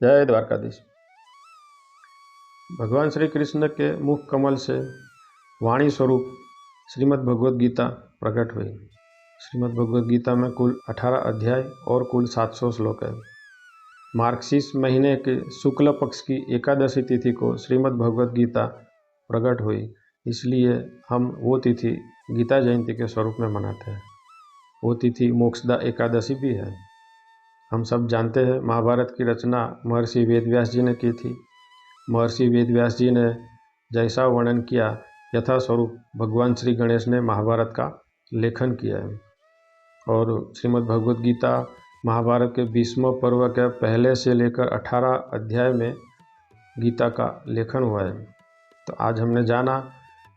जय द्वारकाधीश। भगवान श्री कृष्ण के मुख कमल से वाणी स्वरूप श्रीमद् भगवद गीता प्रकट हुई। श्रीमद् भगवद गीता में कुल 18 अध्याय और कुल 700 श्लोक है। मार्गशीर्ष महीने के शुक्ल पक्ष की एकादशी तिथि को श्रीमद् भगवद गीता प्रकट हुई, इसलिए हम वो तिथि गीता जयंती के स्वरूप में मनाते हैं। वो तिथि मोक्षदा एकादशी भी है। हम सब जानते हैं महाभारत की रचना महर्षि वेदव्यास जी ने की थी। महर्षि वेदव्यास जी ने जैसा वर्णन किया यथा स्वरूप भगवान श्री गणेश ने महाभारत का लेखन किया है। और श्रीमद् भगवद गीता महाभारत के 20वें पर्व के पहले से लेकर 18 अध्याय में गीता का लेखन हुआ है। तो आज हमने जाना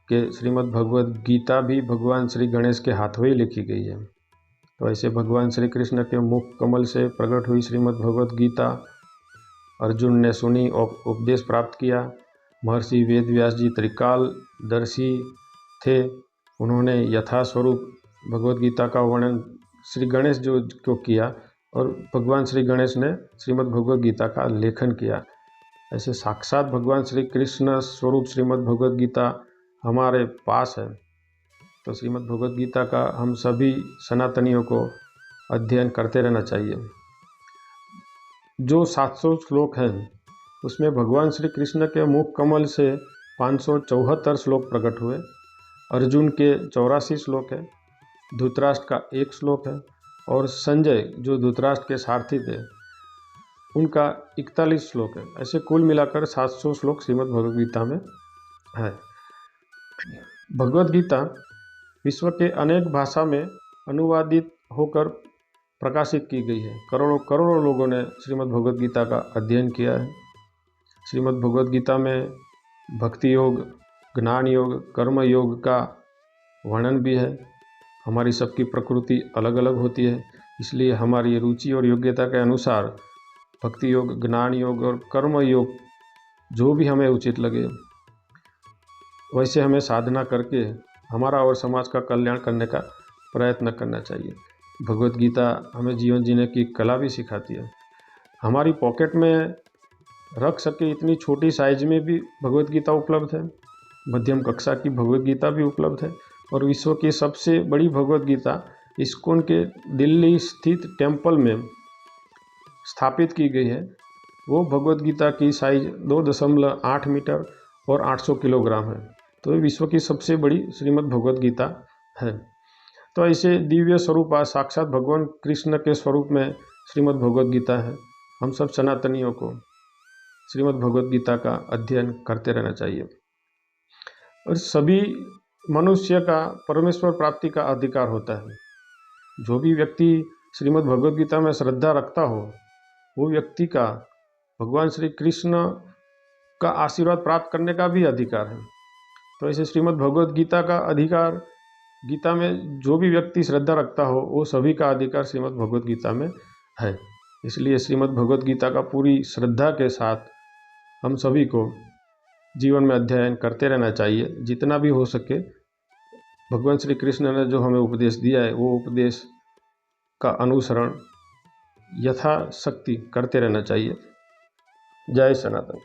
कि श्रीमद् भगवद गीता भी भगवान श्री गणेश के हाथों ही लिखी गई है। तो ऐसे भगवान श्री कृष्ण के मुख कमल से प्रकट हुई श्रीमद् भगवद गीता अर्जुन ने सुनी और उपदेश प्राप्त किया। महर्षि वेदव्यास जी त्रिकालदर्शी थे, उन्होंने यथा स्वरूप भगवद गीता का वर्णन श्री गणेश जो को किया और भगवान श्री गणेश ने श्रीमद् भगवद गीता का लेखन किया। ऐसे साक्षात भगवान श्री कृष्ण स्वरूप श्रीमद् भगवद गीता हमारे पास है। तो श्रीमद् भगवद गीता का हम सभी सनातनियों को अध्ययन करते रहना चाहिए। जो 700 श्लोक हैं उसमें भगवान श्री कृष्ण के मुख कमल से 574 श्लोक प्रकट हुए। अर्जुन के 84 श्लोक है, धृतराष्ट्र का 1 श्लोक है और संजय जो धृतराष्ट्र के सारथी थे उनका 41 श्लोक है। ऐसे कुल मिलाकर 700 श्लोक श्रीमद् भगवद गीता में है। भगवद गीता विश्व के अनेक भाषा में अनुवादित होकर प्रकाशित की गई है। करोड़ों करोड़ों लोगों ने श्रीमद् भगवद गीता का अध्ययन किया है। श्रीमद् भगवद गीता में भक्ति योग, ज्ञान योग, कर्म योग का वर्णन भी है। हमारी सबकी प्रकृति अलग अलग होती है, इसलिए हमारी रुचि और योग्यता के अनुसार भक्ति योग, ज्ञान योग और कर्म योग जो भी हमें उचित लगे वैसे हमें साधना करके हमारा और समाज का कल्याण करने का प्रयत्न करना चाहिए। भगवद गीता हमें जीवन जीने की कला भी सिखाती है। हमारी पॉकेट में रख सके इतनी छोटी साइज में भी भगवद गीता उपलब्ध है। मध्यम कक्षा की भगवद गीता भी उपलब्ध है और विश्व की सबसे बड़ी भगवद गीता इस्कॉन के दिल्ली स्थित टेम्पल में स्थापित की गई है। वो भगवद गीता की साइज 2.8 मीटर और 800 किलोग्राम है। तो ये विश्व की सबसे बड़ी श्रीमद् भगवद गीता है। तो ऐसे दिव्य स्वरूप आज साक्षात भगवान कृष्ण के स्वरूप में श्रीमद् भगवद गीता है। हम सब सनातनियों को श्रीमद् भगवद गीता का अध्ययन करते रहना चाहिए। और सभी मनुष्य का परमेश्वर प्राप्ति का अधिकार होता है। जो भी व्यक्ति श्रीमद् भगवद गीता में श्रद्धा रखता हो वो व्यक्ति का भगवान श्री कृष्ण का आशीर्वाद प्राप्त करने का भी अधिकार है। तो ऐसे श्रीमद् भगवद गीता का अधिकार, गीता में जो भी व्यक्ति श्रद्धा रखता हो वो सभी का अधिकार श्रीमद् भगवद गीता में है। इसलिए श्रीमद् भगवद गीता का पूरी श्रद्धा के साथ हम सभी को जीवन में अध्ययन करते रहना चाहिए। जितना भी हो सके भगवान श्री कृष्ण ने जो हमें उपदेश दिया है वो उपदेश का अनुसरण यथाशक्ति करते रहना चाहिए। जय सनातन।